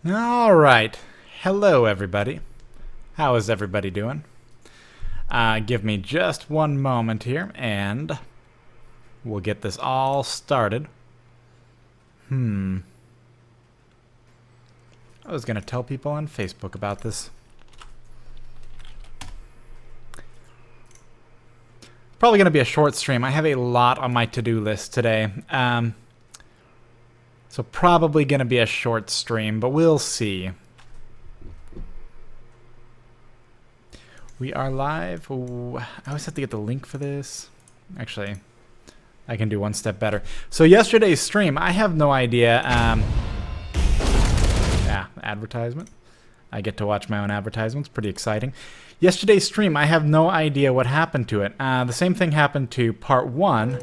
All right. Hello, everybody. How is everybody doing? Give me just one moment here, and we'll get this all started. I was going to tell people on Facebook about this. Probably going to be a short stream. I have a lot on my to-do list today. So probably going to be a short stream, but we'll see. We are live. Ooh, I always have to get the link for this. Actually, I can do one step better. So yesterday's stream, I have no idea. Advertisement. I get to watch my own advertisements. Pretty exciting. Yesterday's stream, I have no idea what happened to it. The same thing happened to part one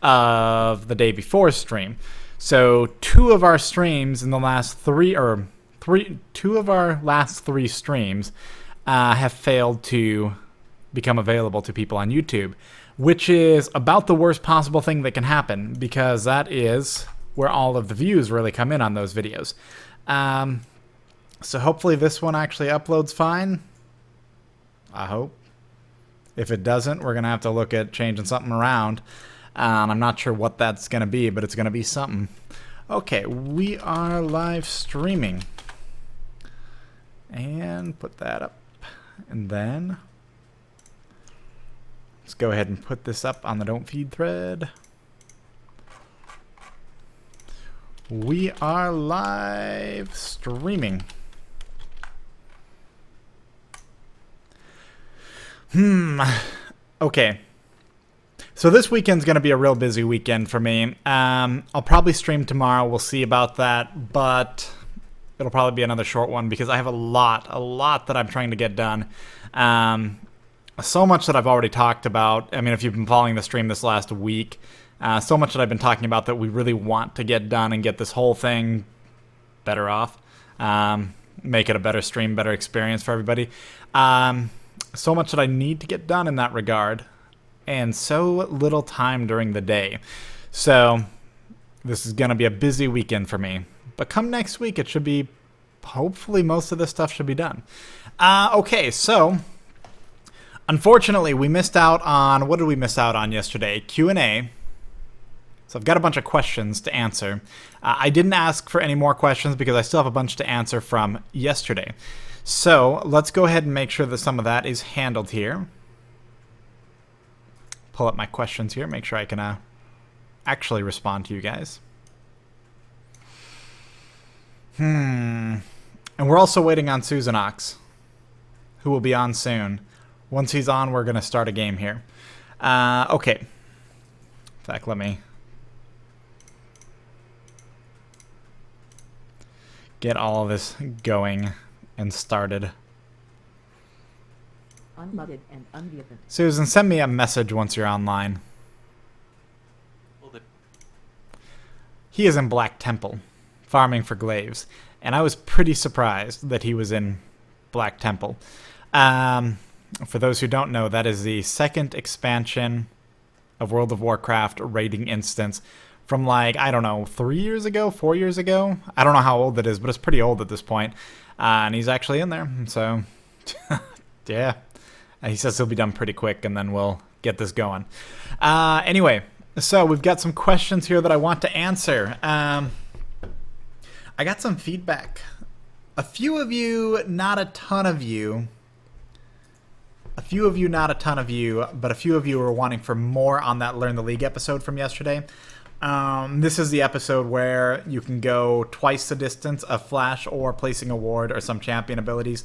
of the day before stream. So two of our streams in the last two of our last three streams have failed to become available to people on YouTube, which is about the worst possible thing that can happen, because that is where all of the views really come in on those videos. So hopefully this one actually uploads fine. I hope. If it doesn't, we're going to have to look at changing something around. I'm not sure what that's going to be, but it's going to be something. Okay, we are live streaming. And put that up. And then let's go ahead and put this up on the Don't Feed thread. We are live streaming. Okay. So this weekend's going to be a real busy weekend for me. I'll probably stream tomorrow. We'll see about that, but it'll probably be another short one because I have a lot that I'm trying to get done. So much that I've already talked about. I mean, if you've been following the stream this last week, so much that I've been talking about that we really want to get done and get this whole thing better off. Make it a better stream, better experience for everybody. So much that I need to get done in that regard. And so little time during the day. So this is going to be a busy weekend for me. But come next week, it should be, hopefully most of this stuff should be done. Okay, so unfortunately, we missed out on, what did we miss out on yesterday? Q&A. So I've got a bunch of questions to answer. I didn't ask for any more questions because I still have a bunch to answer from yesterday. So let's go ahead and make sure that some of that is handled here. Pull up my questions here, make sure I can actually respond to you guys. And we're also waiting on Susanox, who will be on soon. Once he's on, we're going to start a game here. Okay. In fact, let me get all of this going and started. Unmuted and unmuted. Susan, send me a message once you're online. He is in Black Temple, farming for glaives, and I was pretty surprised that he was in Black Temple. For those who don't know, that is the second expansion of World of Warcraft raiding instance from, like, I don't know, 3 years ago, 4 years ago? I don't know how old it is, but it's pretty old at this point. And he's actually in there, so yeah. He says he'll be done pretty quick, and then we'll get this going. Anyway, so we've got some questions here that I want to answer. I got some feedback. A few of you, not a ton of you. A few of you, not a ton of you, but a few of you were wanting for more on that Learn the League episode from yesterday. This is the episode where you can go twice the distance of Flash or placing a ward or some champion abilities.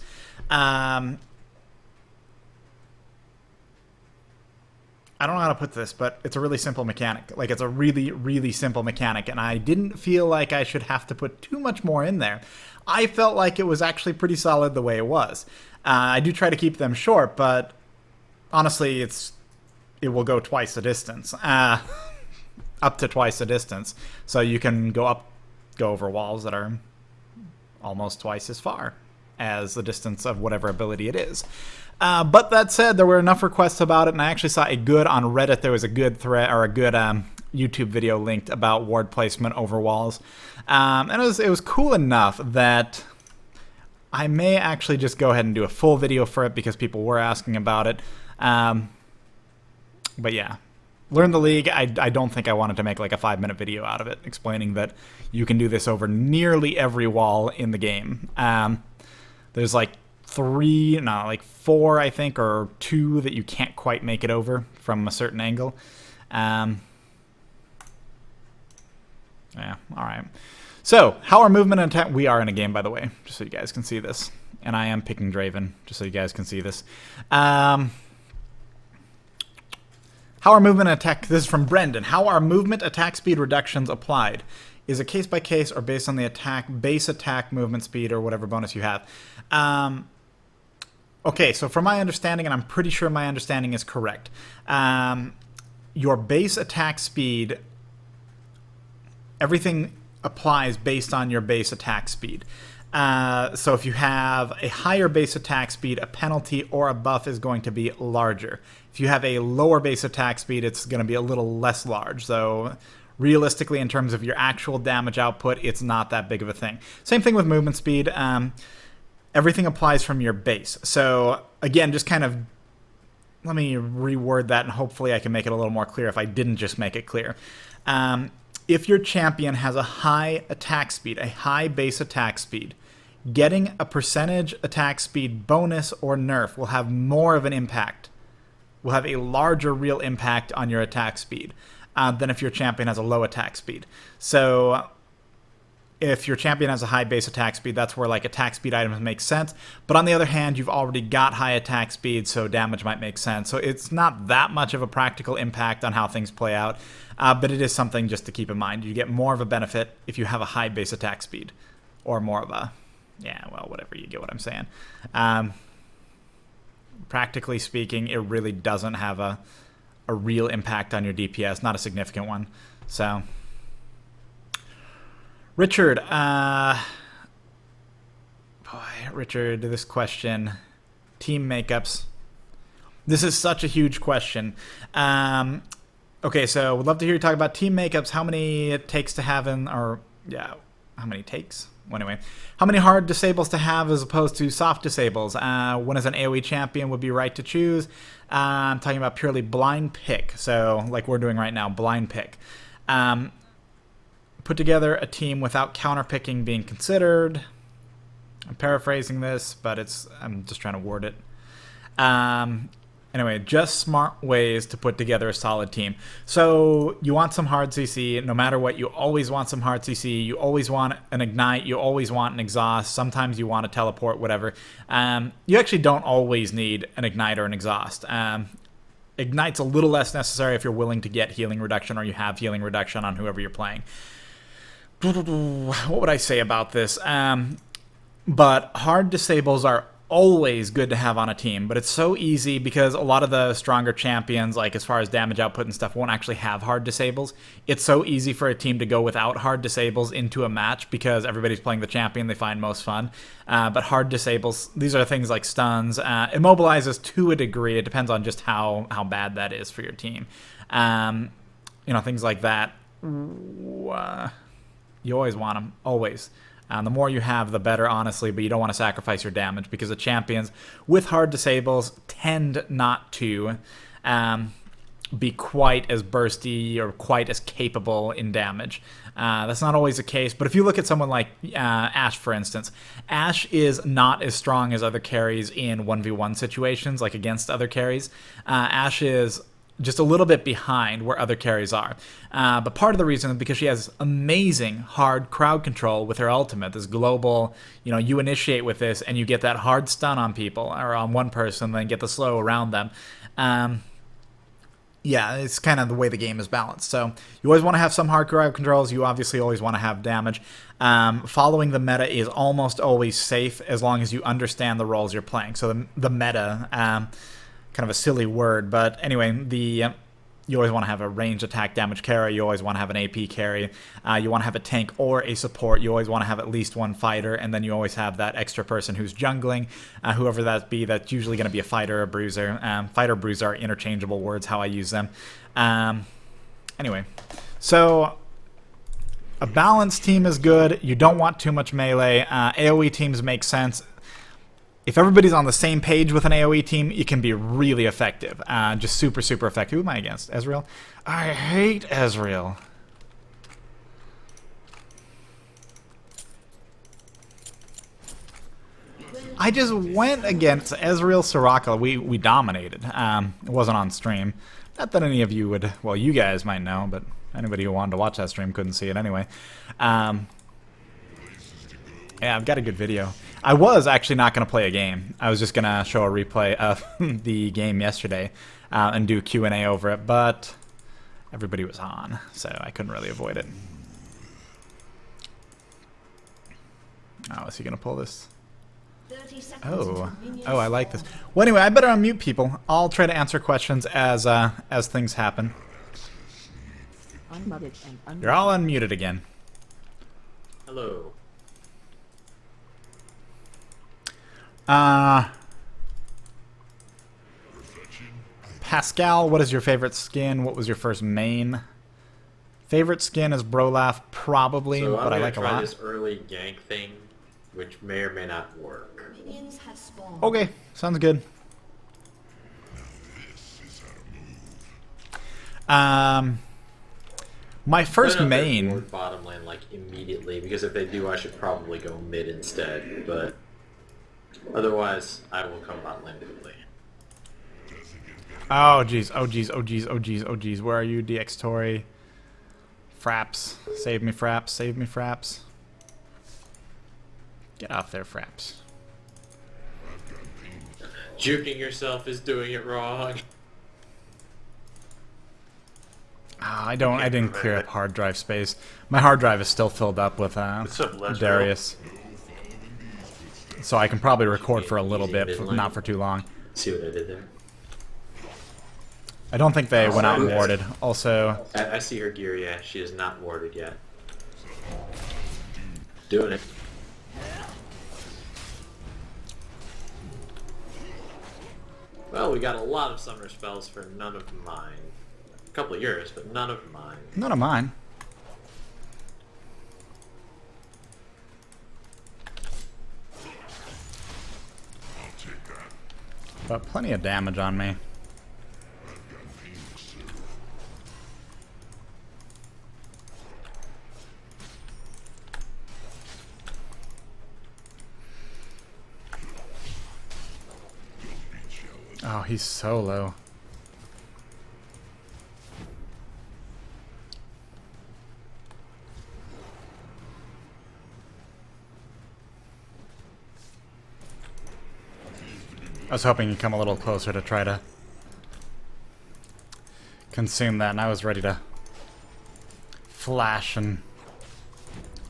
I don't know how to put this, but it's a really simple mechanic. Like, it's a really, really simple mechanic, and I didn't feel like I should have to put too much more in there. I felt like it was actually pretty solid the way it was. I do try to keep them short, but honestly, it will go twice the distance. Up to twice the distance. So you can go over walls that are almost twice as far as the distance of whatever ability it is. But that said, there were enough requests about it, and I actually saw a good on Reddit. There was a good thread or a good YouTube video linked about ward placement over walls. And it was cool enough that I may actually just go ahead and do a full video for it because people were asking about it. But yeah, Learn the League, I don't think I wanted to make like a 5-minute video out of it, explaining that you can do this over nearly every wall in the game. There's like 4, I think, or 2 that you can't quite make it over from a certain angle. Yeah, all right. So, how are movement and attack? We are in a game, by the way, just so you guys can see this. And I am picking Draven, just so you guys can see this. How are movement and attack? This is from Brendan. How are movement attack speed reductions applied? Is it case by case or based on the base attack movement speed or whatever bonus you have? Okay, so from my understanding, and I'm pretty sure my understanding is correct, your base attack speed, everything applies based on your base attack speed. So if you have a higher base attack speed, a penalty or a buff is going to be larger. If you have a lower base attack speed, it's going to be a little less large. So realistically, in terms of your actual damage output, it's not that big of a thing. Same thing with movement speed. Everything applies from your base. So again, just kind of let me reword that, and hopefully I can make it a little more clear if I didn't just make it clear. If your champion has a high attack speed, a high base attack speed, getting a percentage attack speed bonus or nerf will have more of an impact, will have a larger real impact on your attack speed than if your champion has a low attack speed. So if your champion has a high base attack speed, that's where like attack speed items make sense. But on the other hand, you've already got high attack speed, so damage might make sense. So it's not that much of a practical impact on how things play out, but it is something just to keep in mind. You get more of a benefit if you have a high base attack speed, or more of a, yeah, well, whatever, you get what I'm saying. Practically speaking, it really doesn't have a real impact on your DPS, not a significant one. So Richard, Richard, this question, team makeups. This is such a huge question. Okay, so would love to hear you talk about team makeups, how many it takes to have how many takes? Well, anyway, how many hard disables to have as opposed to soft disables? When is an AoE champion would be right to choose? I'm talking about purely blind pick, so like we're doing right now, blind pick. Put together a team without counter picking being considered. I'm paraphrasing this, but I'm just trying to word it. Anyway, just smart ways to put together a solid team. So you want some hard CC. No matter what, you always want some hard CC. You always want an ignite. You always want an exhaust. Sometimes you want a teleport, whatever. You actually don't always need an ignite or an exhaust. Ignite's a little less necessary if you're willing to get healing reduction or you have healing reduction on whoever you're playing. What would I say about this? But hard disables are always good to have on a team, but it's so easy because a lot of the stronger champions, like as far as damage output and stuff, won't actually have hard disables. It's so easy for a team to go without hard disables into a match because everybody's playing the champion they find most fun. But hard disables, these are things like stuns, immobilizes to a degree. It depends on just how bad that is for your team. Things like that. You always want them, always. The more you have, the better, honestly, but you don't want to sacrifice your damage because the champions with hard disables tend not to be quite as bursty or quite as capable in damage. That's not always the case, but if you look at someone like Ashe, for instance, Ashe is not as strong as other carries in 1v1 situations, like against other carries. Ashe is just a little bit behind where other carries are. But part of the reason is because she has amazing hard crowd control with her ultimate, this global, you initiate with this and you get that hard stun on people or on one person, then get the slow around them. Yeah, it's kind of the way the game is balanced. So you always want to have some hard crowd controls. You obviously always want to have damage. Following the meta is almost always safe as long as you understand the roles you're playing. So the meta, kind of a silly word, but anyway, you always want to have a range attack damage carry. You always want to have an AP carry. You want to have a tank or a support. You always want to have at least one fighter, and then you always have that extra person who's jungling, whoever that be. That's usually going to be a fighter or a bruiser. Fighter, bruiser are interchangeable words, how I use them. Anyway, so a balanced team is good. You don't want too much melee. AoE teams make sense. If everybody's on the same page with an AoE team, it can be really effective. Just super, super effective. Who am I against? Ezreal? I hate Ezreal. I just went against Ezreal Soraka. We dominated. It wasn't on stream. Not that any of you would... Well, you guys might know, but anybody who wanted to watch that stream couldn't see it anyway. Yeah, I've got a good video. I was actually not going to play a game. I was just going to show a replay of the game yesterday and do Q&A over it, but everybody was on, so I couldn't really avoid it. Oh, is he going to pull this? Oh, I like this. Well, anyway, I better unmute people. I'll try to answer questions as things happen. You're all unmuted again. Hello. Pascal, what is your favorite skin? What was your first main? Favorite skin is Brolaf, probably, So but I like a lot. I'm gonna try this early gank thing, which may or may not work. Okay, sounds good. My first main. Ward bottom lane like immediately, because if they do, I should probably go mid instead. But otherwise, I will come bot lane quickly. Oh jeez, oh jeez, oh jeez, oh jeez, oh jeez. Where are you, DX Tory? Fraps, save me, Fraps, save me, Fraps. Get off there, Fraps. Juking yourself is doing it wrong. I didn't clear up hard drive space. My hard drive is still filled up with Darius. So I can probably record for a little bit, not for too long. See what I did there? I don't think they went out and warded. Also, I see her gear, yeah. She is not warded yet. Doing it. Well, we got a lot of summoner spells for none of mine. A couple of yours, but none of mine. none of mine. But plenty of damage on me. Oh, he's so low. I was hoping he'd come a little closer to try to consume that, and I was ready to flash and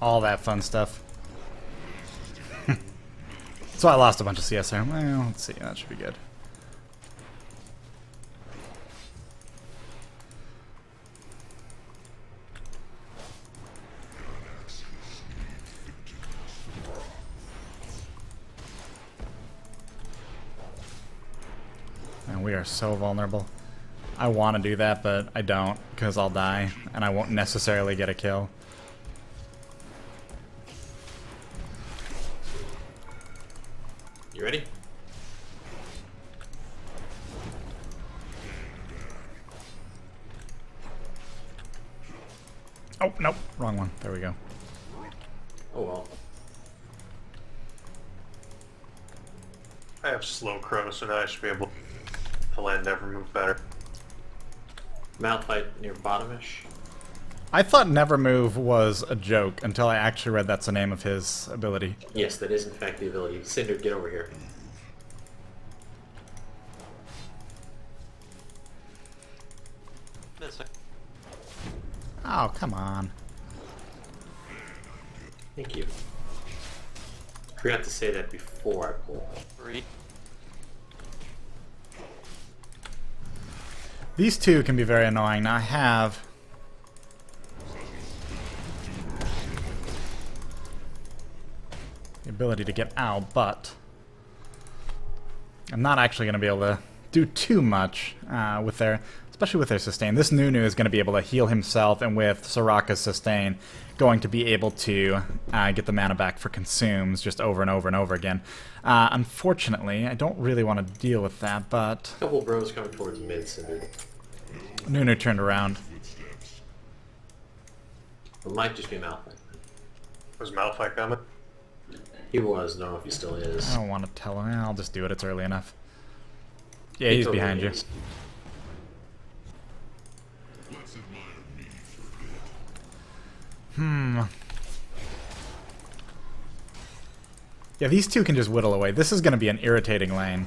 all that fun stuff. So I lost a bunch of CS there. Well, let's see, that should be good. And we are so vulnerable. I want to do that, but I don't, because I'll die, and I won't necessarily get a kill. You ready? Oh, nope, wrong one. There we go. Oh well. I have slow chrono, so now I should be able to land Never Move better. Malphite near bottomish. I thought Never Move was a joke until I actually read that's the name of his ability. Yes, that is in fact the ability. Cinder, get over here. Oh, come on. Thank you. Forgot to say that before I pulled. These two can be very annoying. Now I have the ability to get out, but I'm not actually going to be able to do too much with their, especially with their sustain. This Nunu is going to be able to heal himself, and with Soraka's sustain, going to be able to get the mana back for consumes just over and over and over again. Unfortunately, I don't really want to deal with that, but... A couple bros coming towards mid, Cinder. Nunu turned around. It might just be Malphite. Was Malphite coming? He was, don't know if he still is. I don't want to tell him. I'll just do it. It's early enough. Yeah, he's totally behind you. is. Yeah, these two can just whittle away. This is going to be an irritating lane.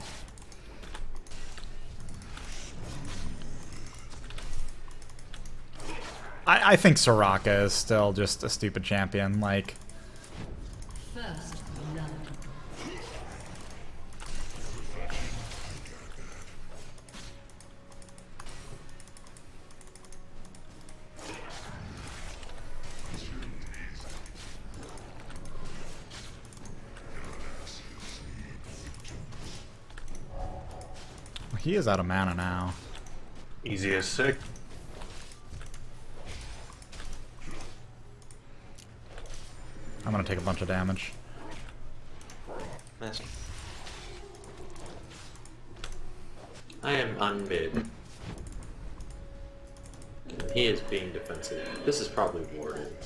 I think Soraka is still just a stupid champion. Like, First blood. he is out of mana now. Easy as sick. I'm going to take a bunch of damage. Nice. I am on mid. He is being defensive. This is probably warded.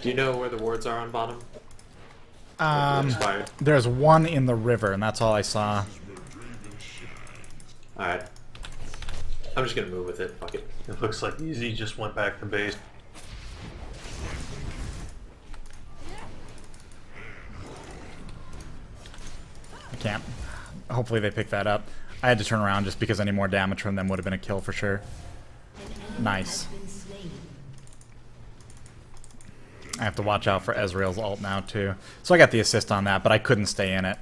Do you know where the wards are on bottom? Expired. There's one in the river, and that's all I saw. Alright. I'm just gonna move with it. Fuck it. It looks like Easy just went back to base. I can't. Hopefully they pick that up. I had to turn around just because any more damage from them would have been a kill for sure. Nice. I have to watch out for Ezreal's ult now too. So I got the assist on that, but I couldn't stay in it.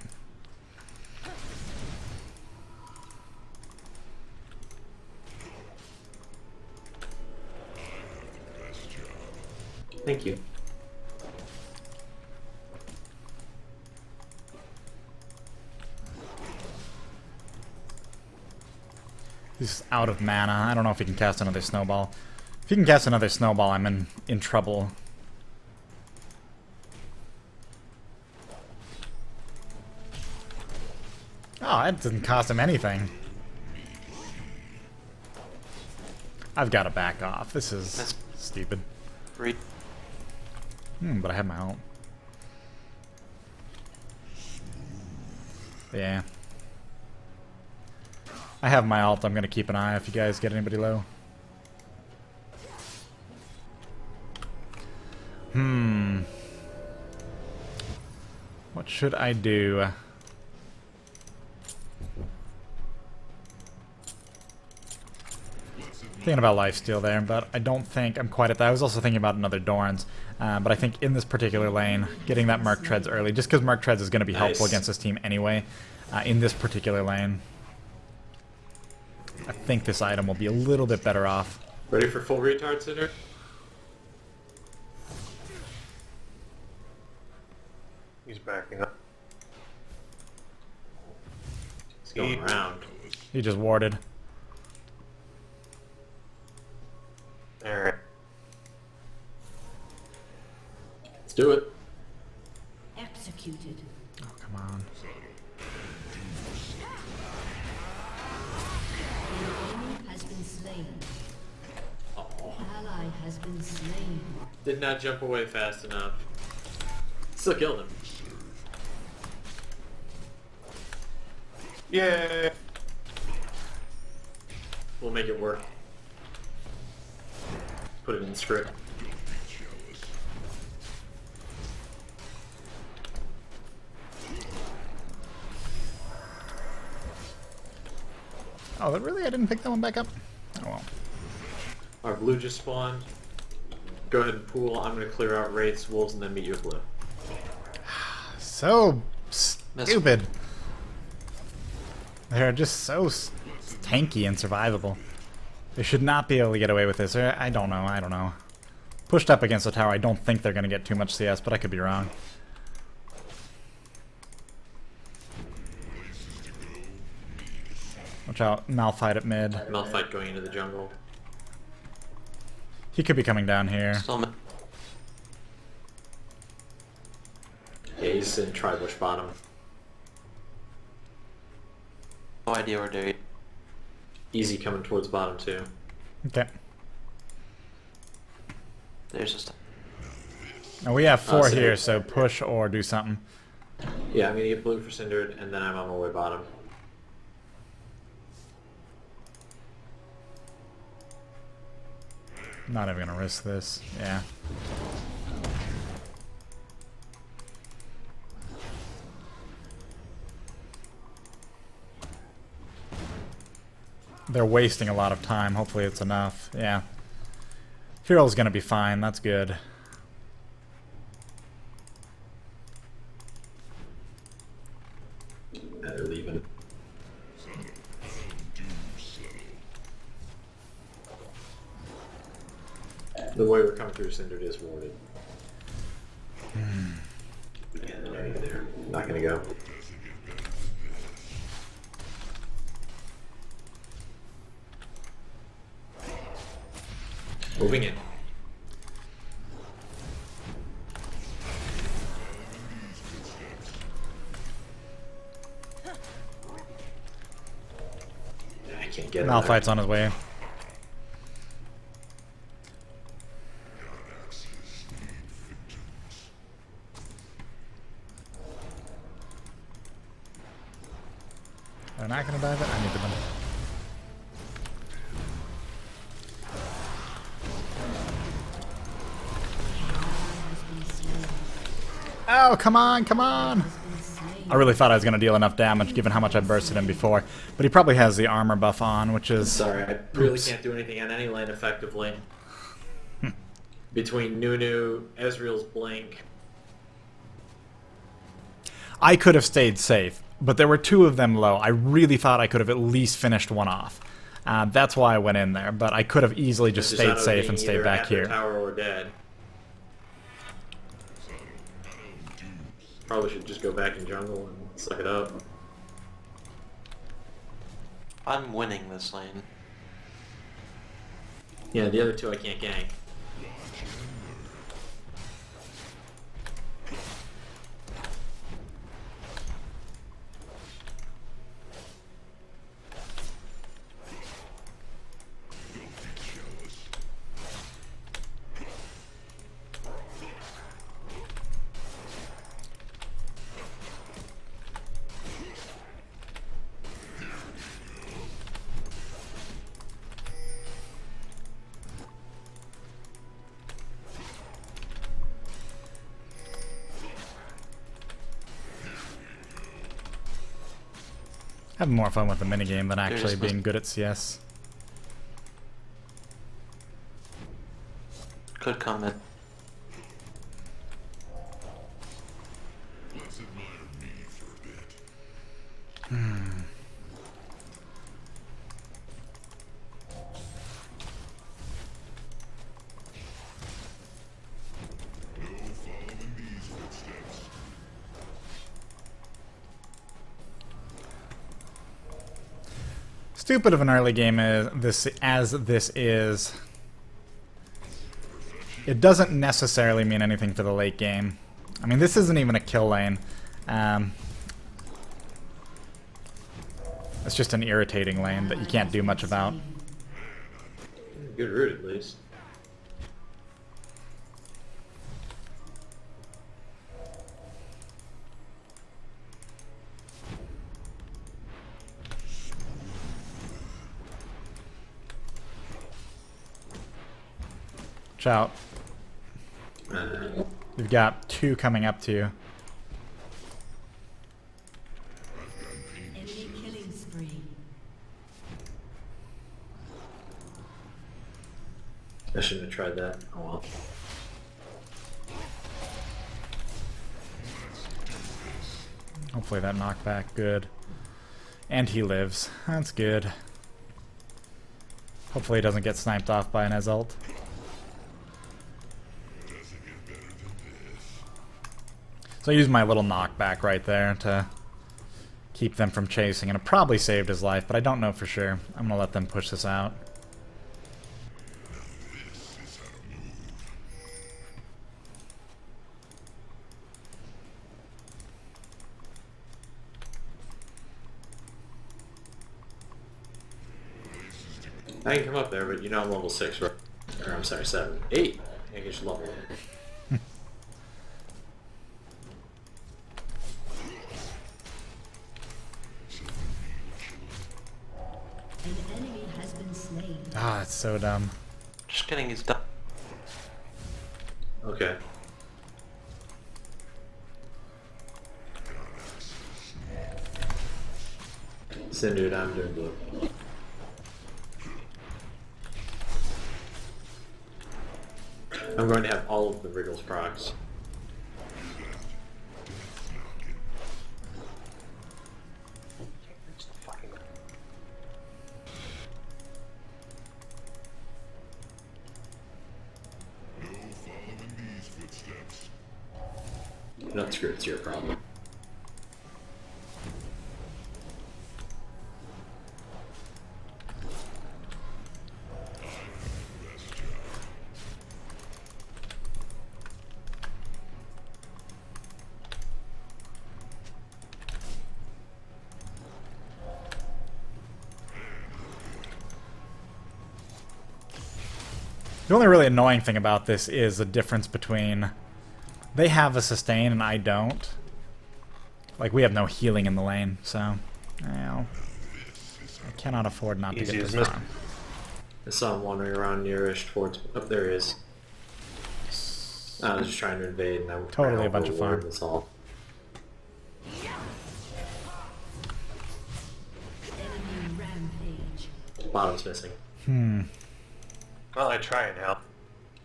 Thank you. He's out of mana. I don't know if he can cast another snowball. If he can cast another snowball, I'm in trouble. Oh, that didn't cost him anything. I've got to back off. This is That's- stupid. Read. But I have my ult. Yeah. I have my ult. I'm going to keep an eye if you guys get anybody low. What should I do? Thinking about lifesteal there, but I don't think I'm quite at that. I was also thinking about another Doran's, but I think in this particular lane, getting that Merc Treads early, just because Merc Treads is going to be helpful Nice. against this team anyway, in this particular lane, I think this item will be a little bit better off. Ready for full retard, Cinder? He's backing up. It's going around. He just warded. Alright. Let's do it. Executed. Oh, come on. Enemy has been slain. Oh, Ally has been slain. did not jump away fast enough. Still killed him. Yeah. We'll make it work. Put it in the script. Oh, really? I didn't pick that one back up? Oh, well. Our blue just spawned. Go ahead and pool. I'm going to clear out wraiths, wolves, and then meet you with blue. So stupid. They're just so tanky and survivable. They should not be able to get away with this. Or I don't know. Pushed up against the tower, I don't think they're going to get too much CS, but I could be wrong. Watch out, Malphite at mid. Malphite going into the jungle. He could be coming down here. Still mid. Yeah, he's in Tribush bottom. No idea where they're. Easy coming towards bottom too. Okay. There's just. Now we have 4 Cinder. here, so push or do something. Yeah, I'm gonna get blue for Cindered, and then I'm on my way bottom. I'm not even gonna risk this. Yeah. They're wasting a lot of time. Hopefully it's enough. Yeah. Hero's gonna be fine. That's good. They're leaving. The way we're coming through Cindered is warded. Yeah, they're right there. Not gonna go. Moving in. I can't get him. Malphite's on his way. They're not gonna dive it? I need them. Oh, come on, come on! I really thought I was going to deal enough damage given how much I bursted him before. But he probably has the armor buff on, which is... Sorry, I really Oops. can't do anything on any lane effectively. Between Nunu, Ezreal's Blink. I could have stayed safe, but there were 2 of them low. I really thought I could have at least finished one off. That's why I went in there, but I could have easily just stayed safe and stayed back here. Tower or dead. Probably should just go back in jungle and suck it up. I'm winning this lane. Yeah, the other 2 I can't gank. Having more fun with the minigame than actually Seriously. being good at CS. Could come in. Stupid of an early game as this is. It doesn't necessarily mean anything for the late game. I mean, this isn't even a kill lane. It's just an irritating lane that you can't do much about. Good route at least. Watch out. You've got 2 coming up to you. Enemy killing spree. I shouldn't have tried that. Oh well. Hopefully that knockback good. And he lives. That's good. Hopefully he doesn't get sniped off by an Ez ult. So I use my little knockback right there to keep them from chasing, and it probably saved his life, but I don't know for sure. I'm gonna let them push this out. I can come up there, but you know I'm level 6, right? Or I'm sorry, 7. 8! I think it's level 1. An enemy has been slain. Ah, it's so dumb. Just kidding, he's done. Okay. Send dude, I'm doing blue. I'm going to have all of the Wriggles procs. Not screwed, it's your problem. The only really annoying thing about this is the difference between... They have a sustain and I don't. Like, we have no healing in the lane, so... Well, I cannot afford not to Easy get as this miss. farm. I saw him wandering around nearish towards... Oh, there he is. I was just trying to invade and I Totally ran a bunch over of ward farm. That's all. Enemy rampage. Bottom's missing. Well, I try and help.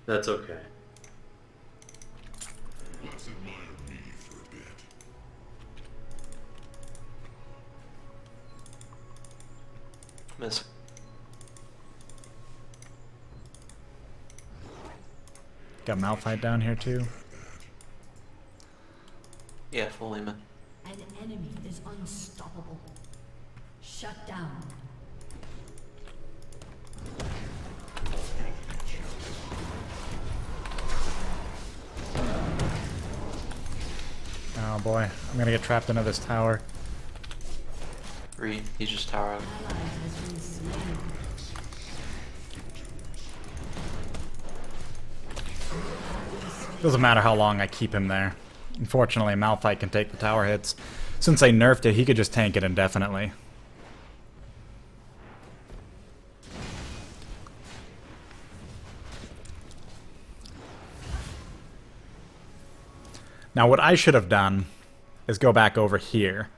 That's okay. Miss. Got Malphite down here too. Yeah, fully man. An enemy is unstoppable. Shut down. Oh boy, I'm gonna get trapped into this tower. Reed, he's just tower up. Ally has been slain. Doesn't matter how long I keep him there. Unfortunately, Malphite can take the tower hits. Since they nerfed it, he could just tank it indefinitely. Now what I should have done is go back over here.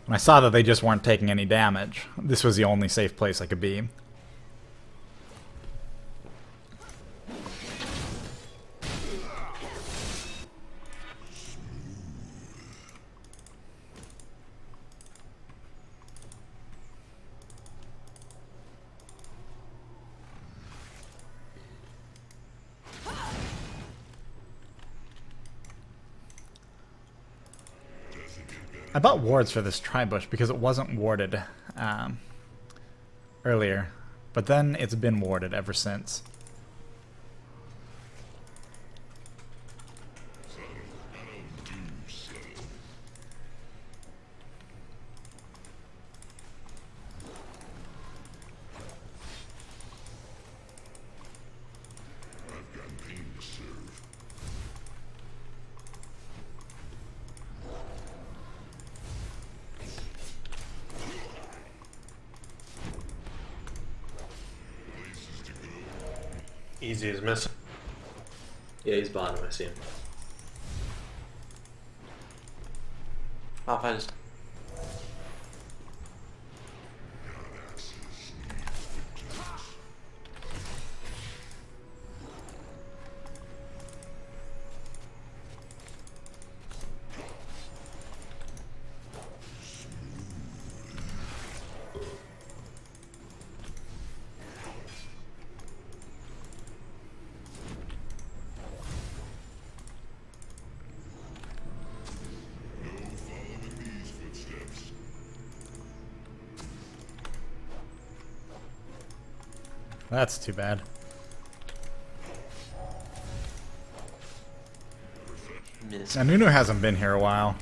When I saw that they just weren't taking any damage, this was the only safe place I could be. I bought wards for this tri-bush because it wasn't warded earlier, but then it's been warded ever since. Easy as miss. Yeah, he's bottom, I see him. Malphite is... that's too bad. Miss. Now, Nunu hasn't been here a while.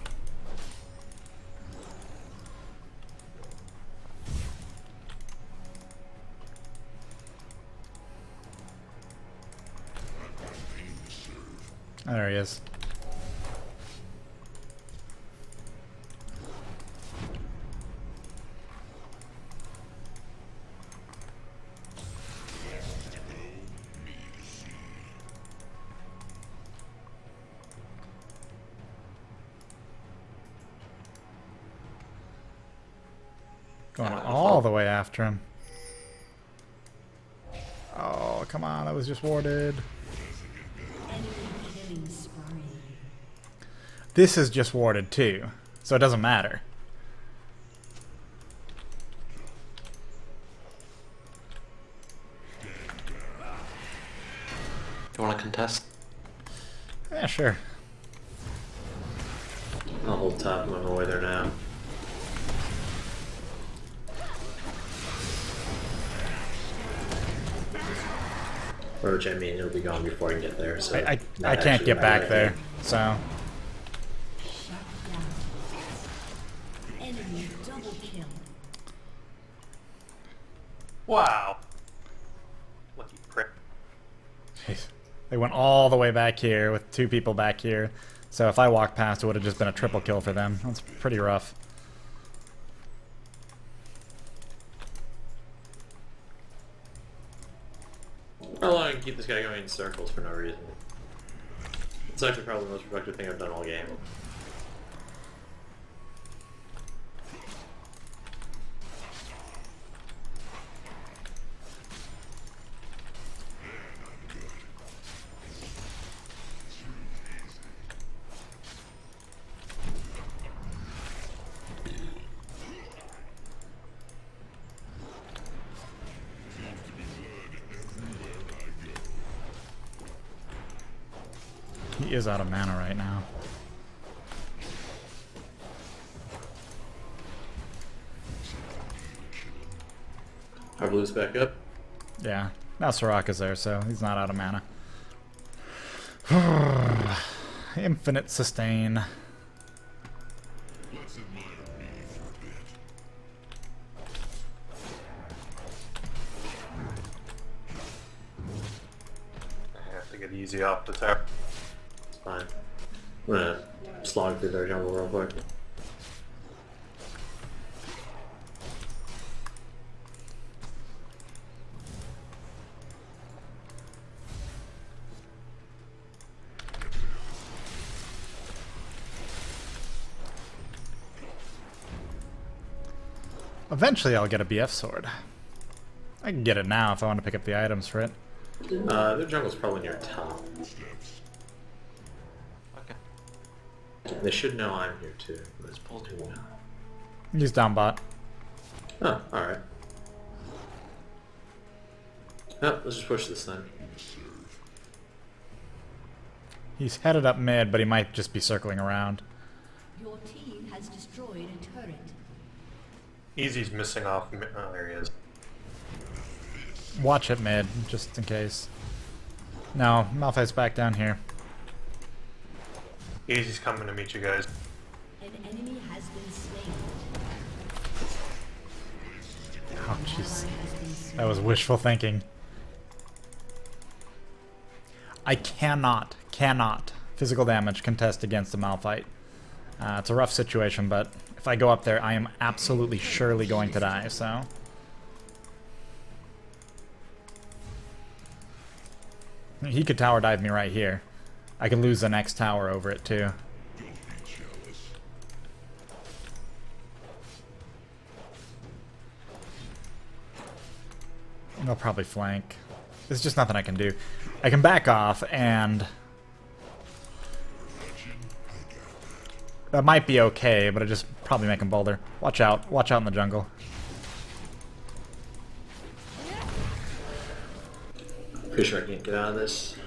Oh, there he is. Going all the way after him. Oh, come on, that was just warded. Enemy killing spree. This is just warded too, so it doesn't matter. You want to contest? Yeah, sure. I'll hold top. I'm on my way there now. Or which I mean, it'll be gone before I can get there. So I that can't actually get back matters. there, so... Shut down. Enemy double kill. Wow. Lucky prick. Jeez. They went all the way back here with 2 people back here. So if I walked past, it would have just been a triple kill for them. That's pretty rough. How long I can keep this guy going in circles for no reason? It's actually probably the most productive thing I've done all game. He is out of mana right now. Our blue's back up. Yeah. Now Soraka's there, so he's not out of mana. Infinite sustain. I have to get easy off the tower. It's fine. I'm gonna slog through their jungle real quick. Eventually I'll get a BF sword. I can get it now if I want to pick up the items for it. Their jungle's probably near top. Okay. They should know I'm here too. Let's pull do two. one. He's down bot. Oh, alright. Oh, let's just push this then. He's headed up mid, but he might just be circling around. Your team has destroyed a turret. Easy's missing off. Oh, there he is. Watch it mid, just in case. No, Malphite's back down here. Easy's coming to meet you guys. An enemy has been slain. Oh, jeez. Ally has been slain. That was wishful thinking. I cannot physical damage contest against a Malphite. It's a rough situation, but if I go up there, I am absolutely surely going to die, so... He could tower dive me right here. I could lose the next tower over it, too. They'll probably flank. There's just nothing I can do. I can back off, and... that might be okay, but I just probably make him boulder. Watch out in the jungle. Pretty sure I can't get out of this.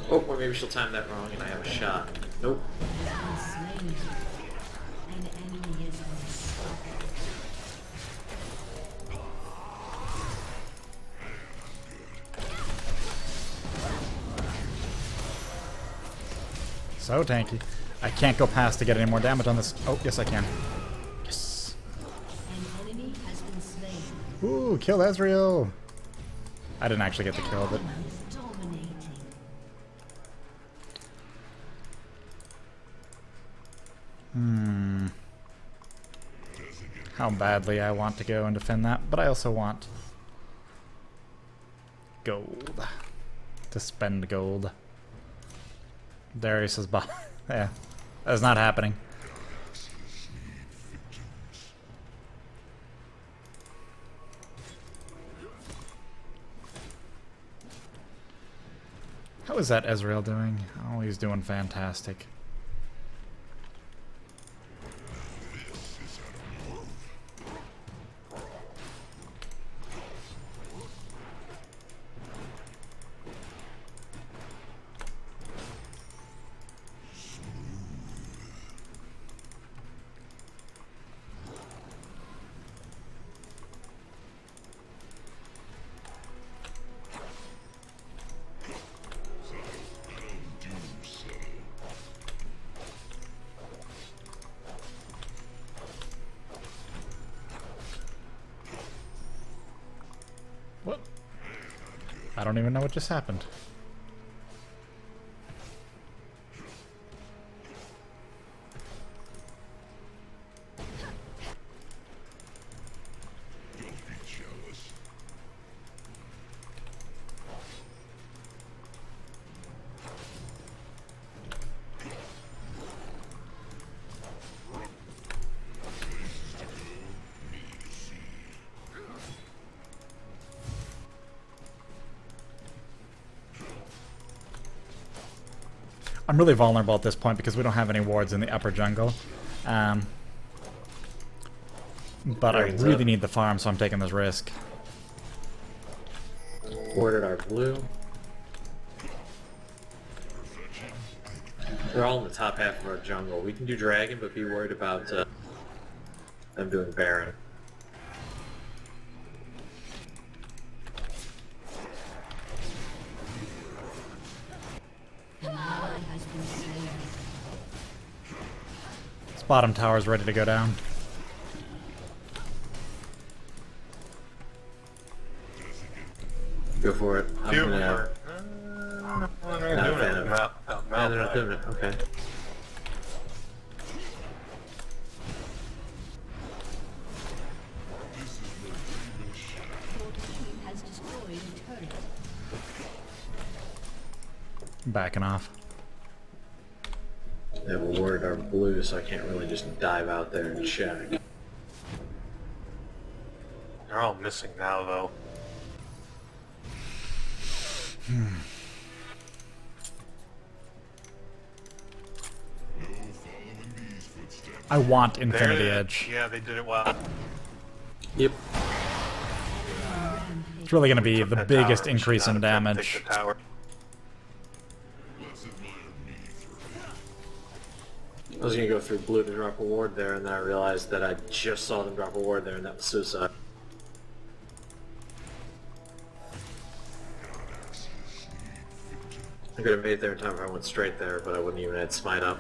Oh, or maybe she'll time that wrong and I have a shot. Nope. Has been slain. An enemy is unstoppable. So tanky. I can't go past to get any more damage on this. Oh, yes I can. Yes. An enemy has been slain. Ooh, kill Ezreal. I didn't actually get the kill, but Dominating. how badly I want to go and defend that, but I also want gold. To spend gold. Darius is bot. Yeah. That's not happening. How is that Ezreal doing? Oh, he's doing fantastic. What? I don't even know what just happened. I'm really vulnerable at this point because we don't have any wards in the upper jungle. But I Dragon's really up. need the farm, so I'm taking this risk. Warded our blue. They're all in the top half of our jungle. We can do dragon, but be worried about them doing baron. An ally has been slain. This bottom tower is ready to go down. Go for it. I'm Do gonna... or... they're Not a doing fan it. of it. Mal- No, they're not Malphite. doing it. Okay. Your team has destroyed a turret. Backing off. They have warded our blue, so I can't really just dive out there and check. They're all missing now, though. I want Infinity There- Edge. Yeah, they did it well. Yep. It's really going to be Took the that biggest tower. increase Should in not have tried to damage. take the tower. I was gonna go through blue to drop a ward there, and then I realized that I just saw them drop a ward there, and that was suicide. I could have made it there in time if I went straight there, but I wouldn't even had smite up.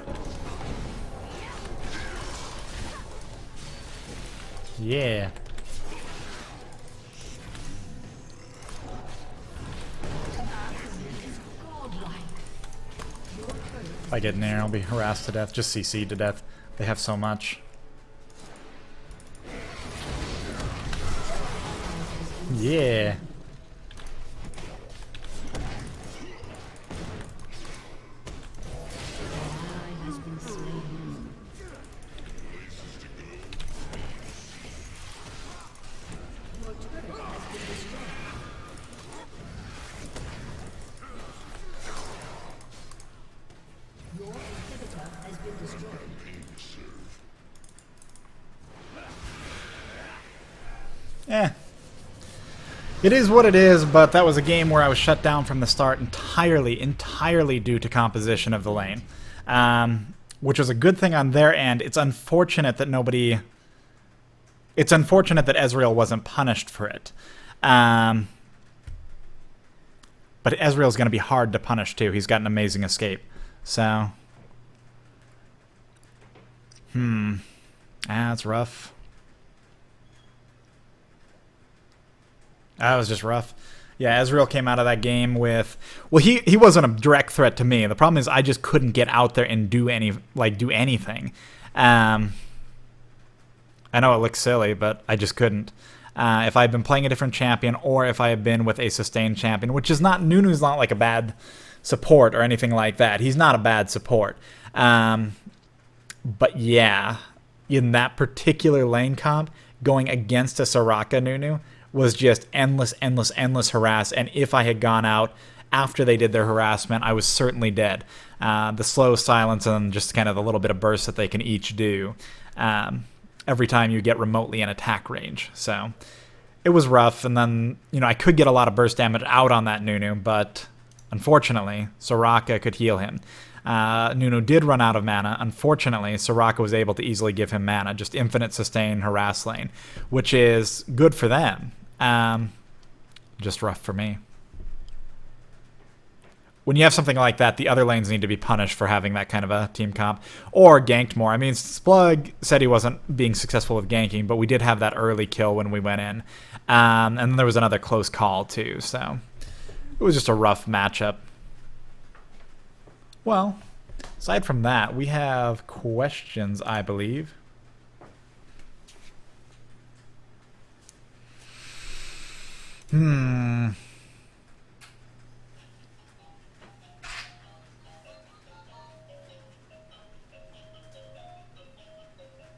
Yeah. If I get near, I'll be harassed to death. Just CC'd to death. They have so much. Yeah. Ally has been slain. Your turret has been destroyed. Your inhibitor has been destroyed. Eh. It is what it is, but that was a game where I was shut down from the start entirely due to composition of the lane. Which was a good thing on their end. It's unfortunate that Ezreal wasn't punished for it. But Ezreal's going to be hard to punish too. He's got an amazing escape. So, That's rough. That was just rough. Yeah, Ezreal came out of that game with... Well, he wasn't a direct threat to me. The problem is I just couldn't get out there and do anything. I know it looks silly, but I just couldn't. If I had been playing a different champion, or if I had been with a sustained champion, which is not... Nunu's not like a bad support or anything like that. He's not a bad support. But yeah, in that particular lane comp, going against a Soraka Nunu was just endless harass. And if I had gone out after they did their harassment, I was certainly dead. The slow silence and just kind of the little bit of burst that they can each do every time you get remotely in attack range. So it was rough. And then, I could get a lot of burst damage out on that Nunu, but unfortunately, Soraka could heal him. Nunu did run out of mana. Unfortunately, Soraka was able to easily give him mana, just infinite sustain harass lane, which is good for them. Just rough for me. When you have something like that, the other lanes need to be punished for having that kind of a team comp, or ganked more. I mean, Splug said he wasn't being successful with ganking, but we did have that early kill when we went in. And then there was another close call too, so it was just a rough matchup. Well, aside from that, we have questions, I believe.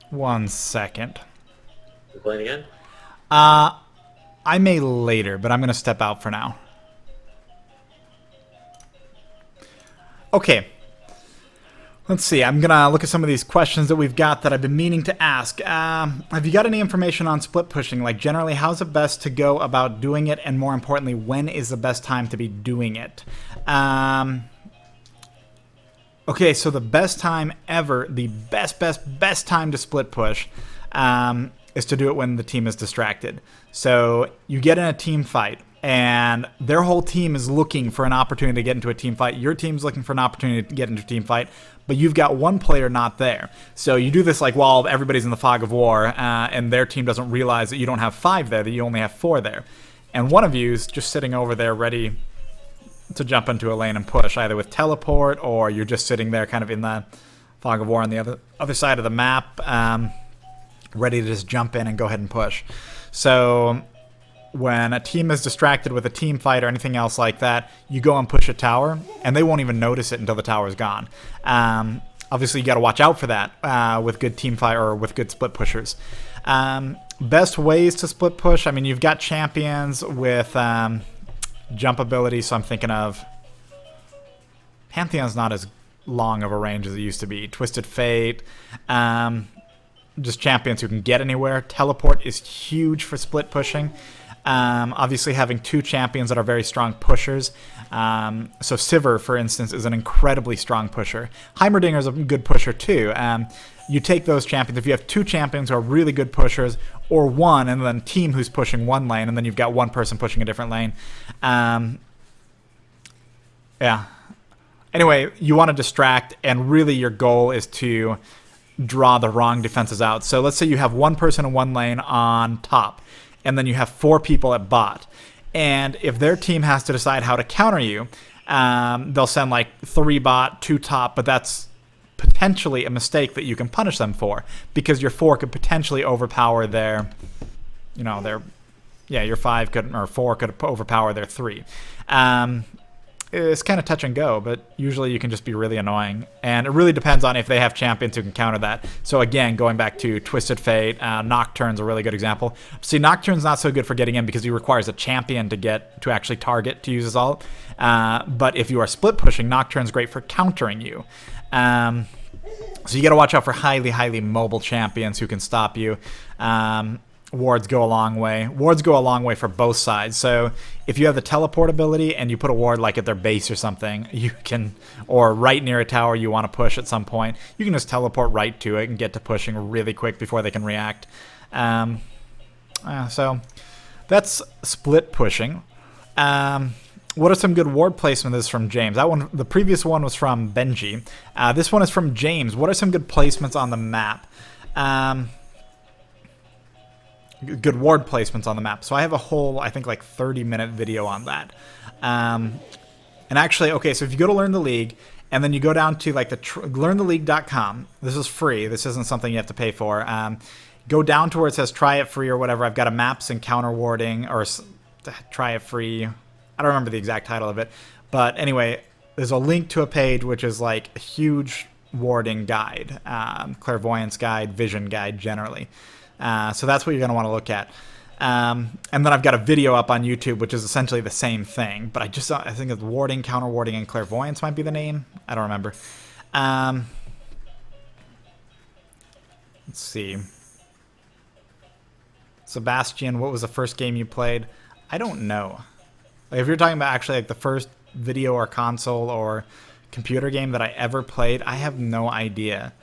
One second. You playing again? I may later, but I'm going to step out for now. Okay. Let's see. I'm going to look at some of these questions that we've got that I've been meaning to ask. Have you got any information on split pushing? Like, generally, how's it best to go about doing it? And more importantly, when is the best time to be doing it? Okay, so the best time ever, the best time to split push is to do it when the team is distracted. So you get in a team fight, and their whole team is looking for an opportunity to get into a team fight. Your team's looking for an opportunity to get into a team fight, but you've got one player not there. So you do this like while everybody's in the fog of war, and their team doesn't realize that you don't have 5 there, that you only have 4 there. And one of you is just sitting over there ready to jump into a lane and push, either with teleport, or you're just sitting there kind of in the fog of war on the other side of the map, ready to just jump in and go ahead and push. So when a team is distracted with a team fight or anything else like that, you go and push a tower, and they won't even notice it until the tower's gone. Obviously, you got to watch out for that with good team fight or with good split pushers. Best ways to split push, I mean, you've got champions with jump ability, so I'm thinking of Pantheon's not as long of a range as it used to be. Twisted Fate, just champions who can get anywhere. Teleport is huge for split pushing. Obviously, having 2 champions that are very strong pushers. So Sivir, for instance, is an incredibly strong pusher. Heimerdinger is a good pusher too. You take those champions. If you have 2 champions who are really good pushers, or one, and then team who's pushing one lane, and then you've got one person pushing a different lane. Yeah. Anyway, you want to distract, and really your goal is to draw the wrong defenses out. So let's say you have one person in one lane on top, and then you have 4 people at bot. And if their team has to decide how to counter you, they'll send like 3 bot, 2 top, but that's potentially a mistake that you can punish them for, because your 4 could potentially overpower their, your 5 could, or 4 could overpower their 3. It's kind of touch and go, but usually you can just be really annoying. And it really depends on if they have champions who can counter that. So again, going back to Twisted Fate, Nocturne's a really good example. See, Nocturne's not so good for getting in because he requires a champion to actually target to use his ult. But if you are split pushing, Nocturne's great for countering you. So you got to watch out for highly mobile champions who can stop you. Wards go a long way. Wards go a long way for both sides. So if you have the teleport ability and you put a ward like at their base or something, you can, or right near a tower you want to push at some point, you can just teleport right to it and get to pushing really quick before they can react. So that's split pushing. what are some good ward placement? This is from James. That one, the previous one was from Benji. This one is from James. What are some good placements on the map? Good ward placements on the map. So I have a whole, I think, like 30-minute video on that. And actually, okay, so if you go to Learn the League, and then you go down to like the learntheleague.com. This is free. This isn't something you have to pay for. Go down to where it says try it free or whatever. I've got a maps and counter warding or try it free. I don't remember the exact title of it. But anyway, there's a link to a page which is like a huge warding guide, clairvoyance guide, vision guide generally. So that's what you're going to want to look at. And then I've got a video up on YouTube, which is essentially the same thing. But I think it's warding, counter warding, and clairvoyance might be the name. I don't remember. Let's see. Sebastian, what was the first game you played? I don't know. Like, if you're talking about actually like the first video or console or computer game that I ever played, I have no idea.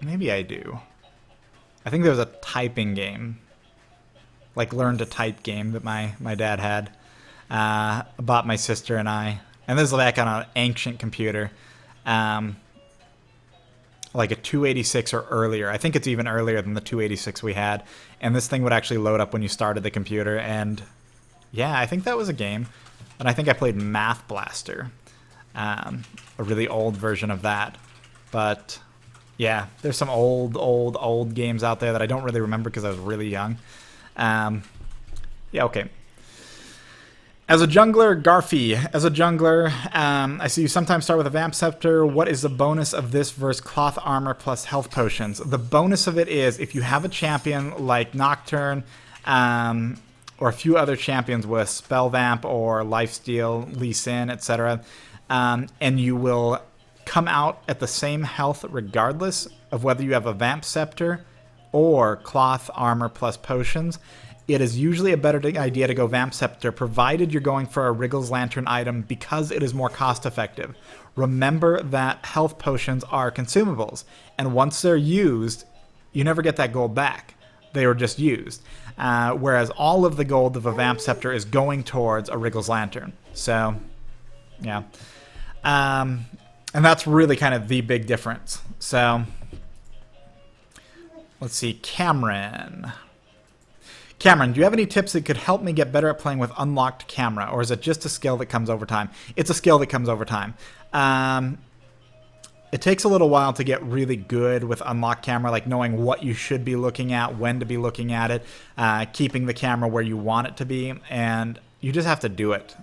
Maybe I do. I think there was a typing game, like learn to type game that my dad had, bought my sister and I. And this is like on an ancient computer, like a 286 or earlier. I think it's even earlier than the 286 we had. And this thing would actually load up when you started the computer. And yeah, I think that was a game. And I think I played Math Blaster, a really old version of that. But yeah, there's some old games out there that I don't really remember because I was really young. Yeah, okay. As a jungler, Garfy. As a jungler, I see you sometimes start with a Vamp Scepter. What is the bonus of this versus Cloth Armor plus Health Potions? The bonus of it is if you have a champion like Nocturne, or a few other champions with Spell Vamp or Lifesteal, Lee Sin, etc., and you will come out at the same health regardless of whether you have a Vamp Scepter or Cloth Armor plus Potions. It is usually a better idea to go Vamp Scepter, provided you're going for a Wriggles Lantern item because it is more cost effective. Remember that health potions are consumables, and once they're used, you never get that gold back. They were just used. Whereas all of the gold of a Vamp Scepter is going towards a Wriggles Lantern. So, yeah. And that's really kind of the big difference. So, let's see. Cameron, do you have any tips that could help me get better at playing with unlocked camera? Or is it just a skill that comes over time? It's a skill that comes over time. It takes a little while to get really good with unlocked camera, like knowing what you should be looking at, when to be looking at it, keeping the camera where you want it to be, and you just have to do it.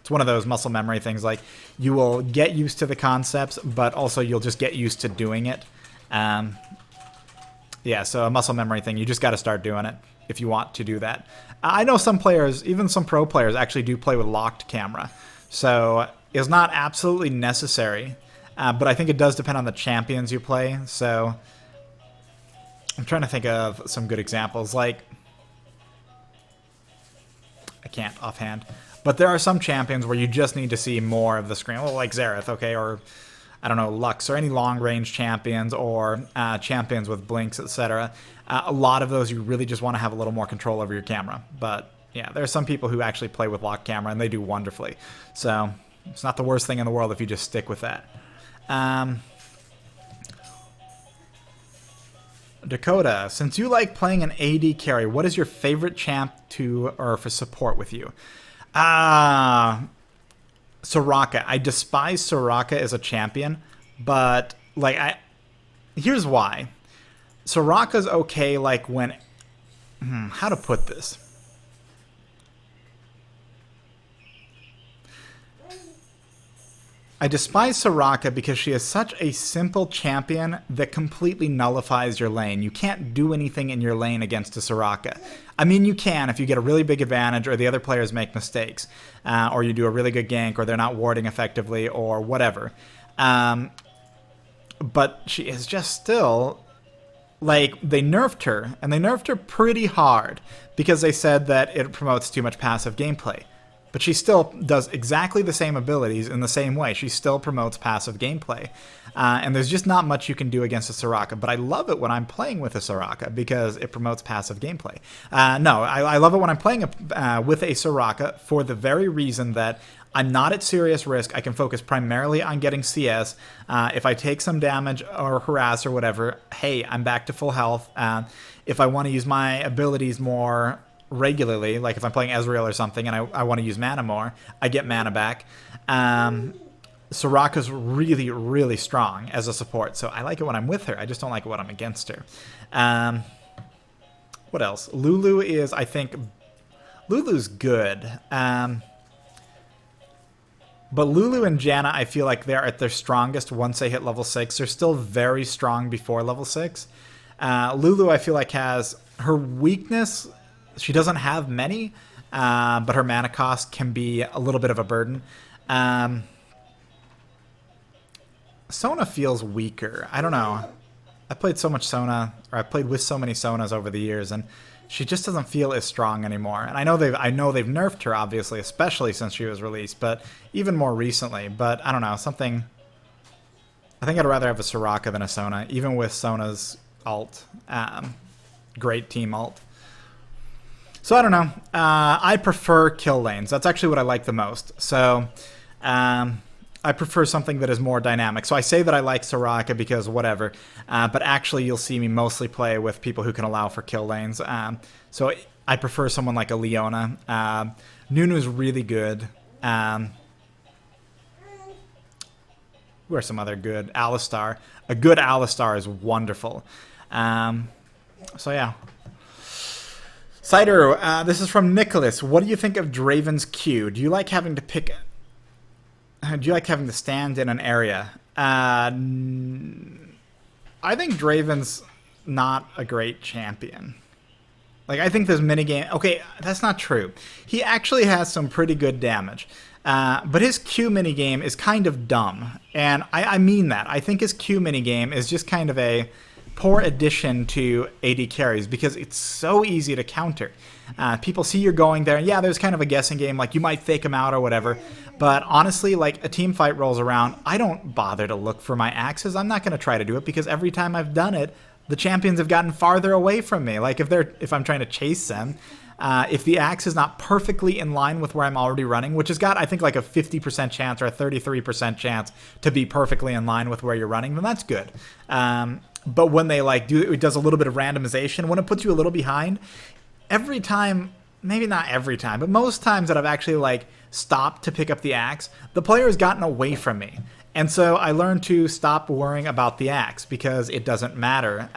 It's one of those muscle memory things, like you will get used to the concepts, but also you'll just get used to doing it. Yeah, so a muscle memory thing, you just got to start doing it if you want to do that. I know some players, even some pro players, actually do play with locked camera. So it's not absolutely necessary, but I think it does depend on the champions you play. So I'm trying to think of some good examples. Like, I can't offhand. But there are some champions where you just need to see more of the screen. Well, like Xerath, okay, or I don't know, Lux, or any long-range champions, or champions with blinks, etc. A lot of those you really just want to have a little more control over your camera. But yeah, there are some people who actually play with locked camera, and they do wonderfully. So it's not the worst thing in the world if you just stick with that. Dakota, since you like playing an AD carry, what is your favorite champ for support with you? Soraka. I despise Soraka as a champion, but like here's why. Soraka's okay like when how to put this? I despise Soraka because she is such a simple champion that completely nullifies your lane. You can't do anything in your lane against a Soraka. I mean, you can if you get a really big advantage or the other players make mistakes, or you do a really good gank, or they're not warding effectively, or whatever. But she is just still, like, they nerfed her, and they nerfed her pretty hard because they said that it promotes too much passive gameplay. But she still does exactly the same abilities in the same way. She still promotes passive gameplay. And there's just not much you can do against a Soraka. But I love it when I'm playing with a Soraka because it promotes passive gameplay. No, I love it when I'm playing with a Soraka for the very reason that I'm not at serious risk. I can focus primarily on getting CS. If I take some damage or harass or whatever, hey, I'm back to full health. If I want to use my abilities more regularly, like if I'm playing Ezreal or something and I want to use mana more, I get mana back. Soraka's really, really strong as a support, so I like it when I'm with her. I just don't like it when I'm against her. What else? Lulu is, I think... Lulu's good. But Lulu and Janna, I feel like they're at their strongest once they hit level 6. They're still very strong before level 6. Lulu, I feel like, has her weakness. She doesn't have many, but her mana cost can be a little bit of a burden. Sona feels weaker. I don't know. I played so much Sona, or I played with so many Sonas over the years, and she just doesn't feel as strong anymore. And I know they've nerfed her, obviously, especially since she was released, but even more recently. But I don't know, something. I think I'd rather have a Soraka than a Sona, even with Sona's ult. Great team ult. So I don't know. I prefer kill lanes. That's actually what I like the most. So I prefer something that is more dynamic. So I say that I like Soraka because whatever. But actually you'll see me mostly play with people who can allow for kill lanes. So I prefer someone like a Leona. Nunu's really good. Who are some other good? Alistar. A good Alistar is wonderful. So yeah. Cider, this is from Nicholas. What do you think of Draven's Q? Do you like having to pick... Do you like having to stand in an area? I think Draven's not a great champion. Like, I think this minigame... Okay, that's not true. He actually has some pretty good damage. But his Q minigame is kind of dumb. And I mean that. I think his Q minigame is just kind of a poor addition to AD carries because it's so easy to counter. People see you're going there, and yeah, there's kind of a guessing game, like you might fake them out or whatever, but honestly, like a team fight rolls around, I don't bother to look for my axes. I'm not going to try to do it because every time I've done it, the champions have gotten farther away from me. Like if I'm trying to chase them, if the axe is not perfectly in line with where I'm already running, which has got, I think, like a 50% chance or a 33% chance to be perfectly in line with where you're running, then that's good. But when they like it does a little bit of randomization, when it puts you a little behind, every time, maybe not every time, but most times that I've actually like stopped to pick up the axe, the player has gotten away from me. And so I learned to stop worrying about the axe because it doesn't matter.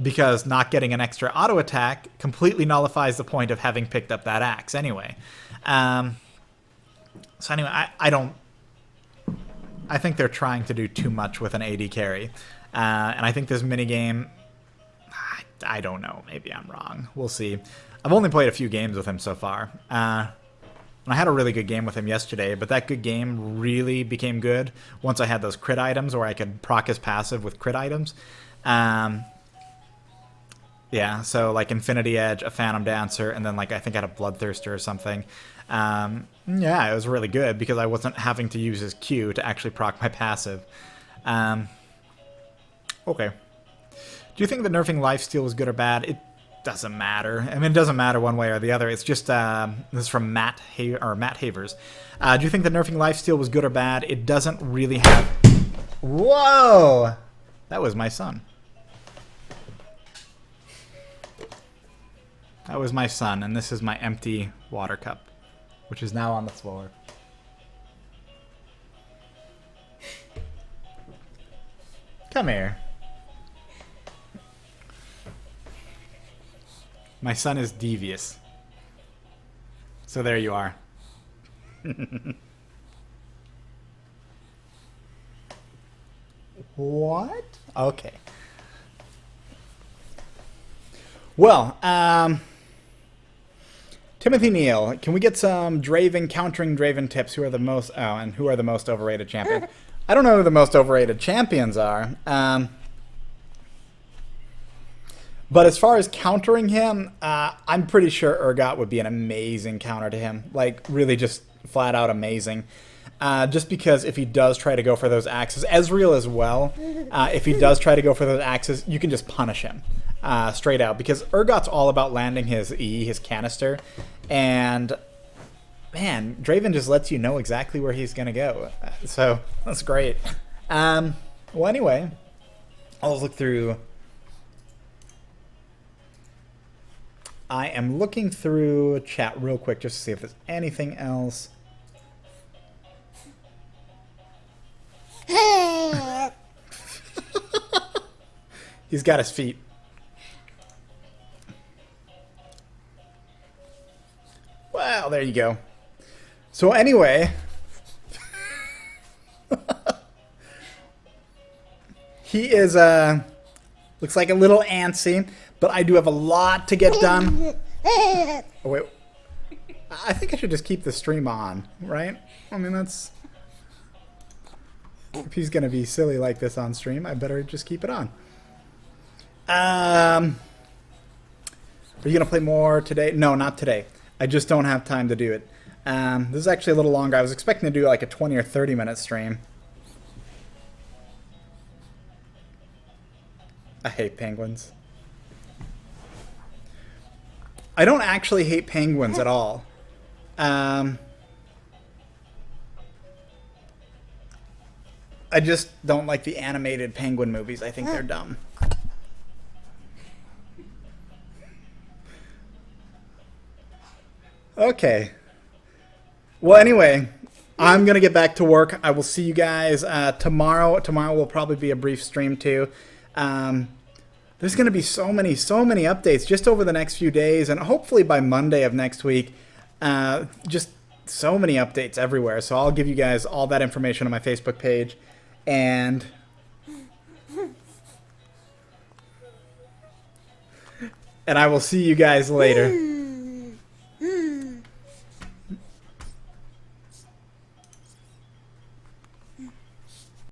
Because not getting an extra auto attack completely nullifies the point of having picked up that axe anyway. So anyway, I think they're trying to do too much with an AD carry. And I think this minigame, I don't know, maybe I'm wrong. We'll see. I've only played a few games with him so far. And I had a really good game with him yesterday, but that good game really became good once I had those crit items where I could proc his passive with crit items. Yeah, so like Infinity Edge, a Phantom Dancer, and then like I think I had a Bloodthirster or something. Yeah, it was really good because I wasn't having to use his Q to actually proc my passive. Okay. Do you think that nerfing lifesteal is good or bad? It doesn't matter. I mean, it doesn't matter one way or the other. It's just, this is from Matt Havers. Do you think that nerfing lifesteal was good or bad? It doesn't really have... Whoa! That was my son. That was my son, and this is my empty water cup, which is now on the floor. Come here. My son is devious. So there you are. What? Okay. Well, Timothy Neal, can we get some Draven countering Draven tips? Who are the most and who are the most overrated champions? I don't know who the most overrated champions are. But as far as countering him, I'm pretty sure Urgot would be an amazing counter to him. Like, really just flat out amazing. Just because if he does try to go for those axes, Ezreal as well, if he does try to go for those axes, you can just punish him straight out. Because Urgot's all about landing his E, his canister. And, man, Draven just lets you know exactly where he's going to go. So, that's great. Well, anyway, I'll just look through... I am looking through chat real quick just to see if there's anything else. He's got his feet. Well, there you go. So anyway, he is looks like a little antsy, but I do have a lot to get done. Oh wait, I think I should just keep the stream on, right? I mean, that's... If he's going to be silly like this on stream, I better just keep it on. Are you going to play more today? No, not today. I just don't have time to do it. This is actually a little longer. I was expecting to do like a 20 or 30 minute stream. I hate penguins. I don't actually hate penguins at all. I just don't like the animated penguin movies. I think they're dumb. Okay. Well, anyway, I'm going to get back to work. I will see you guys tomorrow. Tomorrow will probably be a brief stream too. There's going to be so many updates just over the next few days, and hopefully by Monday of next week. Just so many updates everywhere. So I'll give you guys all that information on my Facebook page. And I will see you guys later.